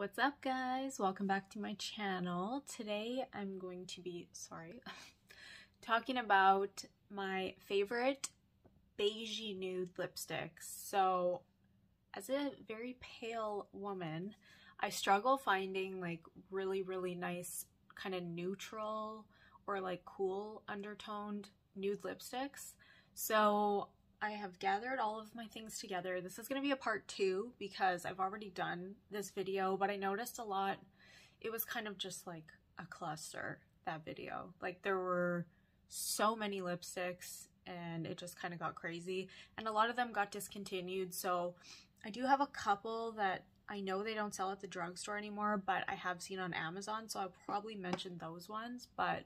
What's up, guys? Welcome back to my channel. Today I'm going to be, talking about my favorite beigey nude lipsticks. So as a very pale woman, I struggle finding like really nice kind of neutral or like cool undertoned nude lipsticks. So I have gathered all of my things together. This is going to be a part 2 because I've already done this video, but I noticed a lot. It was kind of just like a cluster, that video. Like there were so many lipsticks and it just kind of got crazy. And a lot of them got discontinued. So I do have a couple that I know they don't sell at the drugstore anymore, but I have seen on Amazon. So I'll probably mention those ones. But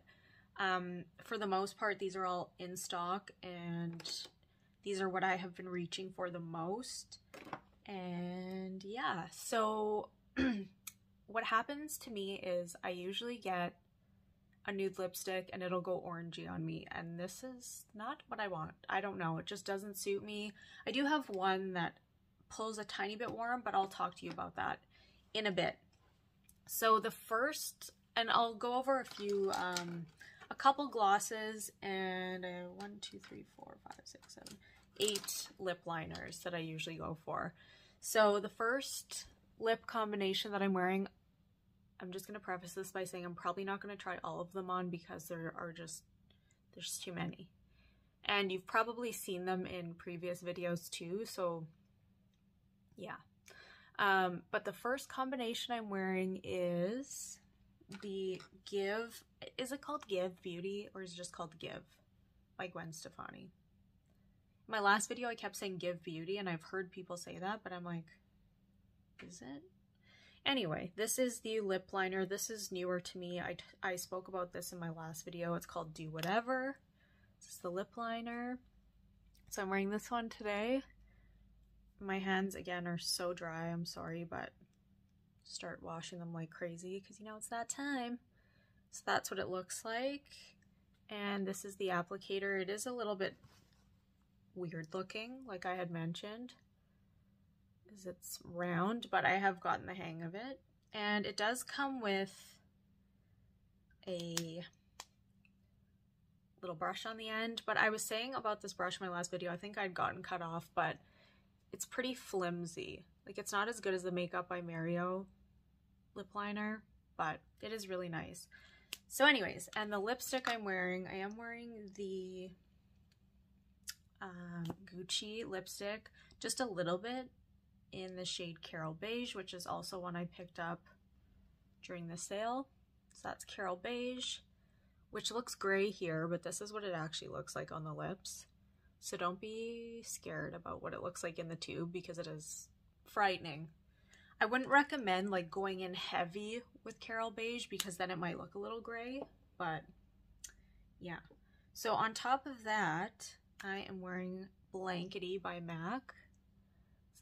for the most part, these are all in stock and these are what I have been reaching for the most. And yeah, so what happens to me is I usually get a nude lipstick and it'll go orangey on me. And this is not what I want. I don't know. It just doesn't suit me. I do have one that pulls a tiny bit warm, but I'll talk to you about that in a bit. So the first, and I'll go over a couple glosses and 8 lip liners that I usually go for. So the first lip combination that I'm wearing, I'm just going to preface this by saying I'm probably not going to try all of them on because there's too many. And you've probably seen them in previous videos too, so yeah. But the first combination I'm wearing is the Give, is it called Give Beauty or is it just called Give by Gwen Stefani? My last video I kept saying Give Beauty and I've heard people say that, but I'm like, is it? Anyway, this is the lip liner. This is newer to me. I spoke about this in my last video. It's called Do Whatever. This is the lip liner. So I'm wearing this one today. My hands again are so dry, I'm sorry, but start washing them like crazy because you know it's that time. So that's what it looks like. And this is the applicator. It is a little bit weird looking, like I had mentioned, is it's round, but I have gotten the hang of it. And it does come with a little brush on the end, but I was saying about this brush in my last video, I think I'd gotten cut off, but it's pretty flimsy. Like it's not as good as the Makeup by Mario lip liner, but it is really nice. So anyways, and the lipstick I'm wearing, I am wearing the Gucci lipstick, just a little bit in the shade Carol Beige, which is also one I picked up during the sale. So that's Carol Beige, which looks gray here, but this is what it actually looks like on the lips. So don't be scared about what it looks like in the tube because it is frightening. I wouldn't recommend like going in heavy with Carol Beige because then it might look a little gray, but yeah. So on top of that, I am wearing Blankety by MAC.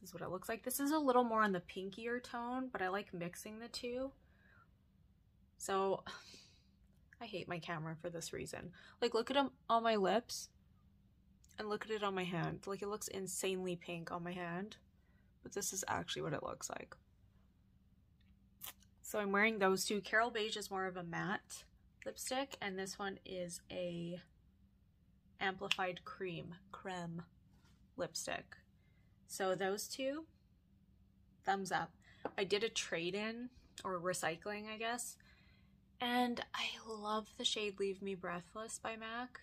This is what it looks like. This is a little more on the pinkier tone, but I like mixing the two. So I hate my camera for this reason. Like look at them on my lips and look at it on my hand. Like it looks insanely pink on my hand, but this is actually what it looks like. So I'm wearing those two. Carol Beige is more of a matte lipstick and this one is a amplified creme lipstick. So those two, thumbs up. I did a trade-in or recycling, I guess, and I love the shade Leave Me Breathless by MAC,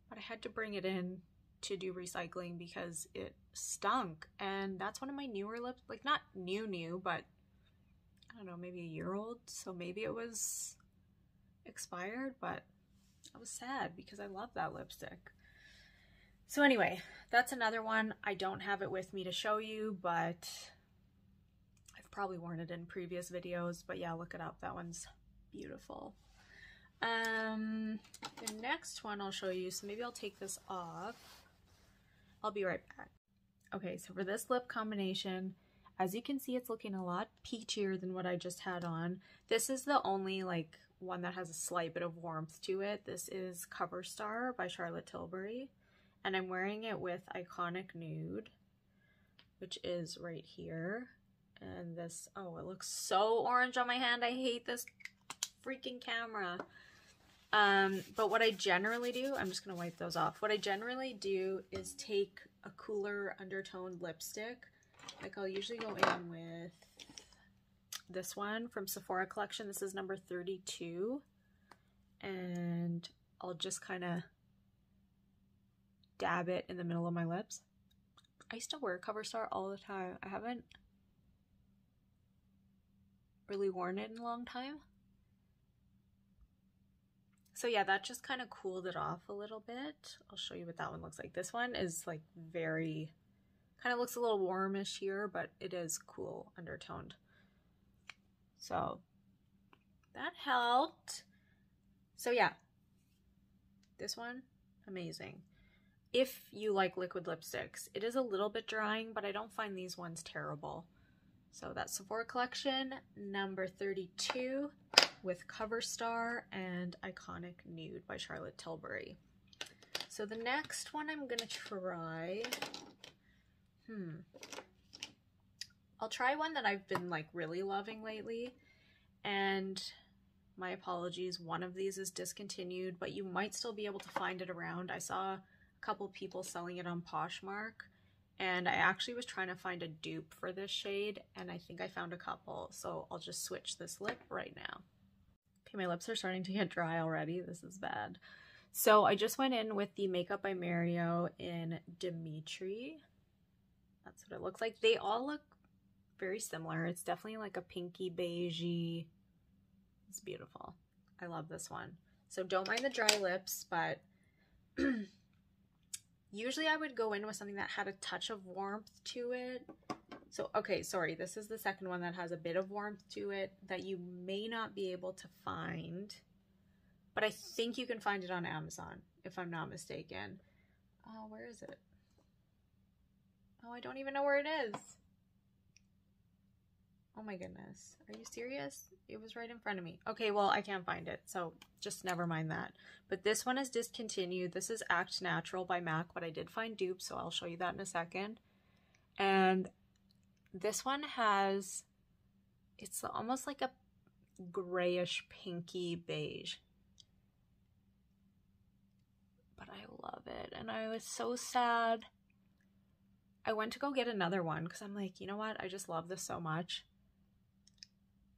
but I had to bring it in to do recycling because it stunk. And that's one of my newer lips, like not new, but I don't know, maybe a year old. So maybe it was expired, but I was sad because I love that lipstick. So anyway, that's another one. I don't have it with me to show you, but I've probably worn it in previous videos, but yeah, look it up. That one's beautiful. The next one I'll show you, so maybe I'll take this off. I'll be right back. Okay, so for this lip combination, as you can see, it's looking a lot peachier than what I just had on. This is the only like one that has a slight bit of warmth to it. This is Cover Star by Charlotte Tilbury, and I'm wearing it with Iconic Nude, which is right here. And this, oh, it looks so orange on my hand. I hate this freaking camera. But what I generally do, I'm just gonna wipe those off. What I generally do is take a cooler undertoned lipstick. Like I'll usually go in with this one from Sephora collection. This is number 32. And I'll just kind of dab it in the middle of my lips. I used to wear Cover Star all the time. I haven't really worn it in a long time. So yeah, that just kind of cooled it off a little bit. I'll show you what that one looks like. This one is like very, kind of looks a little warmish here, but it is cool undertoned. So that helped. So yeah, this one, amazing. If you like liquid lipsticks, it is a little bit drying, but I don't find these ones terrible. So that's Sephora collection number 32 with Cover Star and Iconic Nude by Charlotte Tilbury. So the next one I'm gonna try, I'll try one that I've been like really loving lately, and my apologies, one of these is discontinued, but you might still be able to find it around. I saw a couple people selling it on Poshmark, and I actually was trying to find a dupe for this shade, and I think I found a couple, so I'll just switch this lip right now. Okay, my lips are starting to get dry already. This is bad. So I just went in with the Makeup by Mario in Dimitri. That's what it looks like. They all look very similar. It's definitely like a pinky beigey. It's beautiful. I love this one. So don't mind the dry lips, but usually I would go in with something that had a touch of warmth to it. So, okay, sorry, this is the second one that has a bit of warmth to it that you may not be able to find, but I think you can find it on Amazon, if I'm not mistaken. Oh, where is it? Oh, I don't even know where it is. Oh my goodness. Are you serious? It was right in front of me. Okay, well, I can't find it, so just never mind that. But this one is discontinued. This is Act Natural by MAC, but I did find dupes, so I'll show you that in a second. And this one has, it's almost like a grayish pinky beige. But I love it, and I was so sad. I went to go get another one because I'm like, you know what? I just love this so much.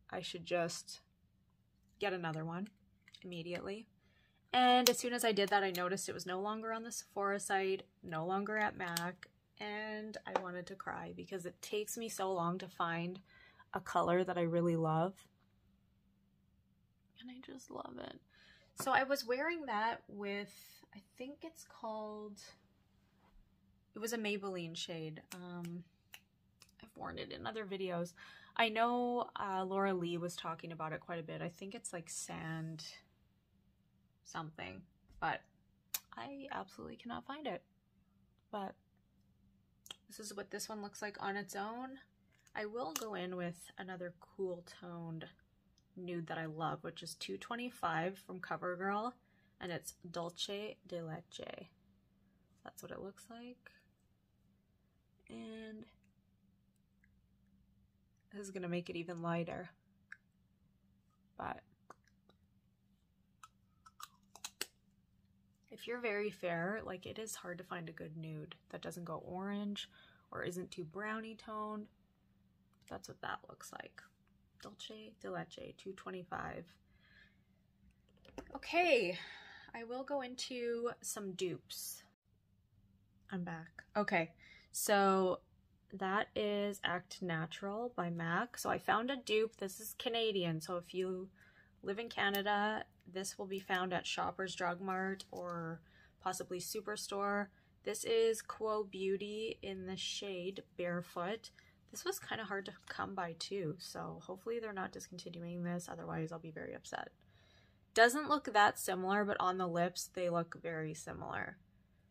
I should just get another one immediately. And as soon as I did that, I noticed it was no longer on the Sephora site, no longer at MAC, and I wanted to cry because it takes me so long to find a color that I really love. And I just love it. So I was wearing that with, I think it's called, it was a Maybelline shade. I've worn it in other videos. I know Laura Lee was talking about it quite a bit. I think it's like sand something, but I absolutely cannot find it. But this is what this one looks like on its own. I will go in with another cool toned nude that I love, which is 225 from CoverGirl, and it's Dulce de Leche. That's what it looks like. And this is gonna make it even lighter, but if you're very fair, like, it is hard to find a good nude that doesn't go orange or isn't too brownie toned. That's what that looks like. Dulce de Leche, 225. Okay, I will go into some dupes. I'm back. Okay, so that is Act Natural by MAC. So I found a dupe. This is Canadian, so if you live in Canada, this will be found at Shoppers Drug Mart or possibly Superstore. This is Quo Beauty in the shade Barefoot. This was kind of hard to come by too, so hopefully they're not discontinuing this, otherwise I'll be very upset. Doesn't look that similar, but on the lips they look very similar.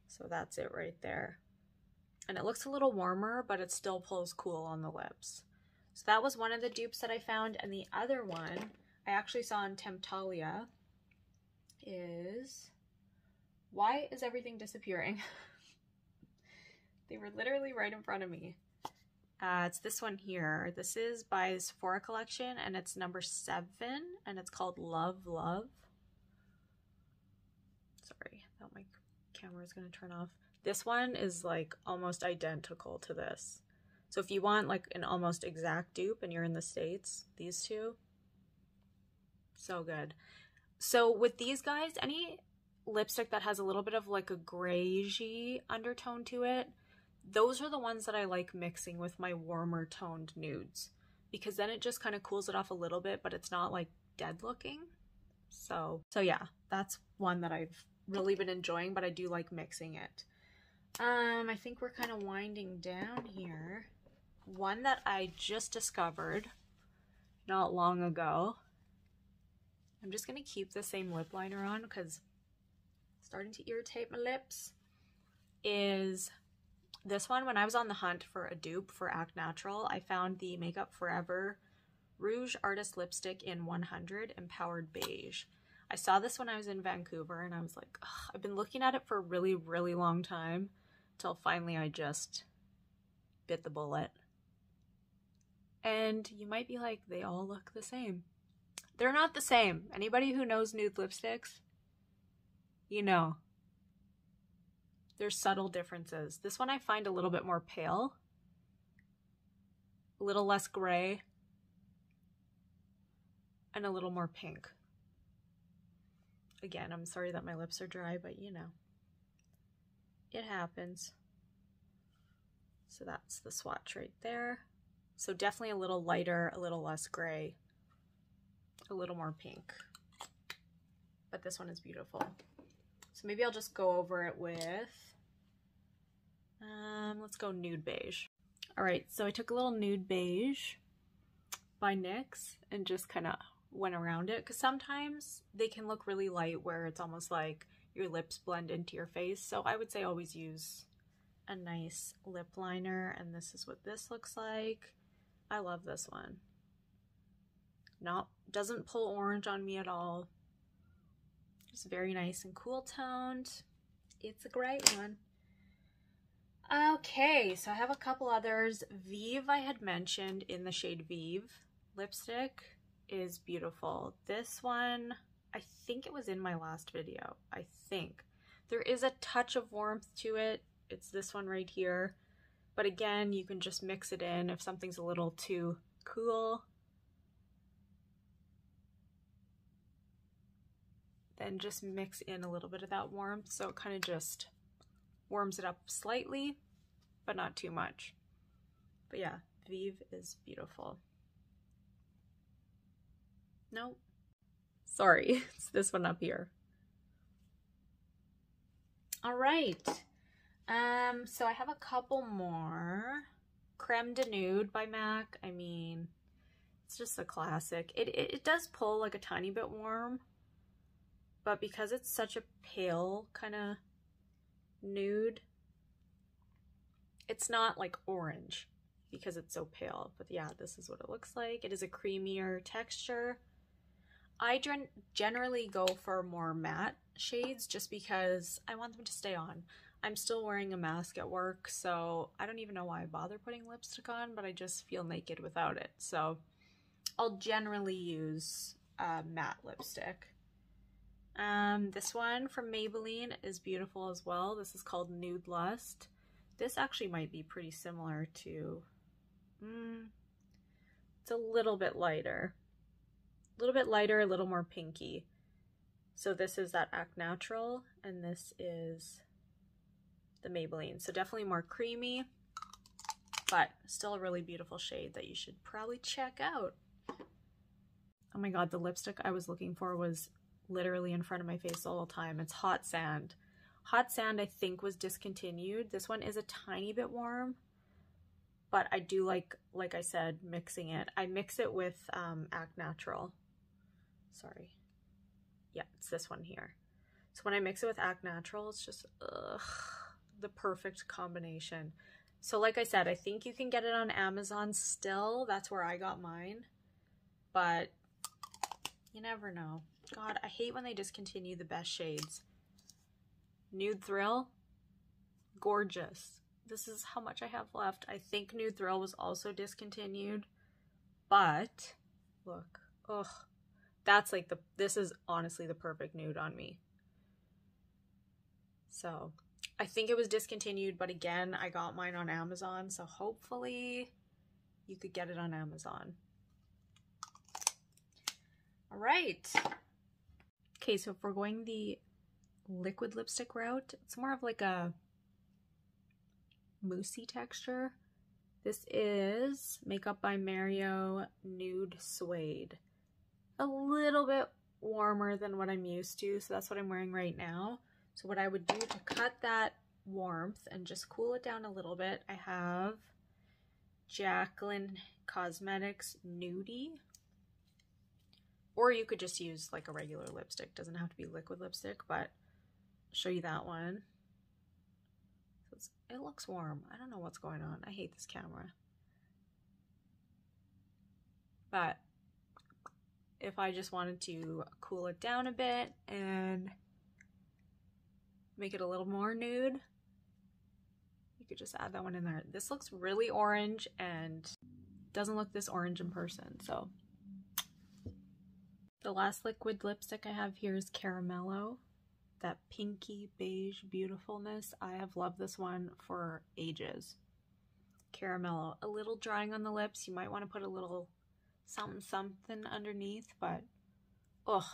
So that's it right there. And it looks a little warmer, but it still pulls cool on the lips. So that was one of the dupes that I found, and the other one I actually saw in Temptalia is Why Is Everything Disappearing? They were literally right in front of me. It's this one here. This is by Sephora collection, and it's number 7, and it's called Love Love. Sorry, I thought my camera is going to turn off. This one is like almost identical to this. So if you want like an almost exact dupe and you're in the States, these two, so good. So with these guys, any lipstick that has a little bit of like a grayish undertone to it, those are the ones that I like mixing with my warmer toned nudes, because then it just kind of cools it off a little bit, but it's not like dead looking. So yeah, that's one that I've really been enjoying, but I do like mixing it. I think we're kind of winding down here. One that I just discovered not long ago. I'm just gonna keep the same lip liner on because it's starting to irritate my lips. Is this one. When I was on the hunt for a dupe for Act Natural, I found the Makeup Forever Rouge Artist Lipstick in 100 Empowered Beige. I saw this when I was in Vancouver, and I was like, ugh, I've been looking at it for a really, really long time, till finally I just bit the bullet. And you might be like, they all look the same. They're not the same. Anybody who knows nude lipsticks, you know. There's subtle differences. This one I find a little bit more pale, a little less gray, and a little more pink. Again, I'm sorry that my lips are dry, but you know, it happens. So that's the swatch right there. So definitely a little lighter, a little less gray, a little more pink. But this one is beautiful. So maybe I'll just go over it with, let's go Nude Beige. All right, so I took a little Nude Beige by NYX and just kind of went around it, because sometimes they can look really light where it's almost like your lips blend into your face. So I would say always use a nice lip liner, and this is what this looks like. I love this one. Doesn't pull orange on me at all. Just very nice and cool toned. It's a great one. Okay, so I have a couple others. Vive I had mentioned in the shade Vive. Lipstick is beautiful. This one, I think it was in my last video. I think. There is a touch of warmth to it. It's this one right here. But again, you can just mix it in if something's a little too cool. Then just mix in a little bit of that warmth, so it kind of just warms it up slightly, but not too much. But yeah, Vive is beautiful. No, sorry, it's this one up here. All right, so I have a couple more. Creme de Nude by MAC. I mean, it's just a classic. It does pull like a tiny bit warm, but because it's such a pale kind of nude, it's not like orange because it's so pale. But yeah, this is what it looks like. It is a creamier texture. I generally go for more matte shades just because I want them to stay on. I'm still wearing a mask at work, so I don't even know why I bother putting lipstick on, but I just feel naked without it. So I'll generally use matte lipstick. This one from Maybelline is beautiful as well. This is called Nude Lust. This actually might be pretty similar to, it's a little bit lighter. A little bit lighter, a little more pinky. So this is that Act Natural, and this is the Maybelline. So definitely more creamy, but still a really beautiful shade that you should probably check out. Oh my god, the lipstick I was looking for was literally in front of my face the whole time. It's Hot Sand. Hot Sand I think was discontinued. This one is a tiny bit warm, but I do like I said, mixing it. I mix it with Act Natural. Sorry. Yeah, it's this one here. So when I mix it with Act Natural, it's just the perfect combination. So like I said, I think you can get it on Amazon still. That's where I got mine. But you never know. God, I hate when they discontinue the best shades. Nude Thrill, gorgeous. this is how much I have left. I think Nude Thrill was also discontinued, but look, ugh, that's like this is honestly the perfect nude on me. So I think it was discontinued, but again, I got mine on Amazon, so hopefully you could get it on Amazon. All right. Okay, so if we're going the liquid lipstick route, it's more of like a moussey texture. This is Makeup by Mario Nude Suede. A little bit warmer than what I'm used to, so that's what I'm wearing right now. So what I would do to cut that warmth and just cool it down a little bit, I have Jaclyn Cosmetics Nudie. Or you could just use like a regular lipstick. Doesn't have to be liquid lipstick, but I'll show you that one. So it looks warm. I don't know what's going on. I hate this camera. But if I just wanted to cool it down a bit and make it a little more nude, you could just add that one in there. This looks really orange and doesn't look this orange in person, so. The last liquid lipstick I have here is Caramello, that pinky beige beautifulness. I have loved this one for ages. Caramello, a little drying on the lips. You might want to put a little something underneath, but ugh,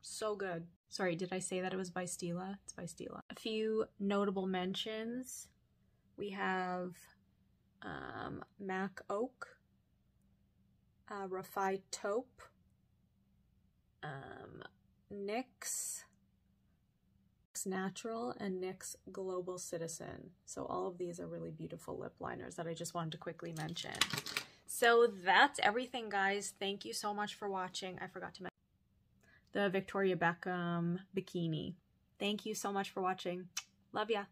so good. Sorry, did I say that it was by Stila? It's by Stila. A few notable mentions. We have MAC Oak, Rafai Taupe, NYX Natural, and NYX Global Citizen. So all of these are really beautiful lip liners that I just wanted to quickly mention. So that's everything, guys. Thank you so much for watching. I forgot to mention the Victoria Beckham bikini. Thank you so much for watching. Love ya.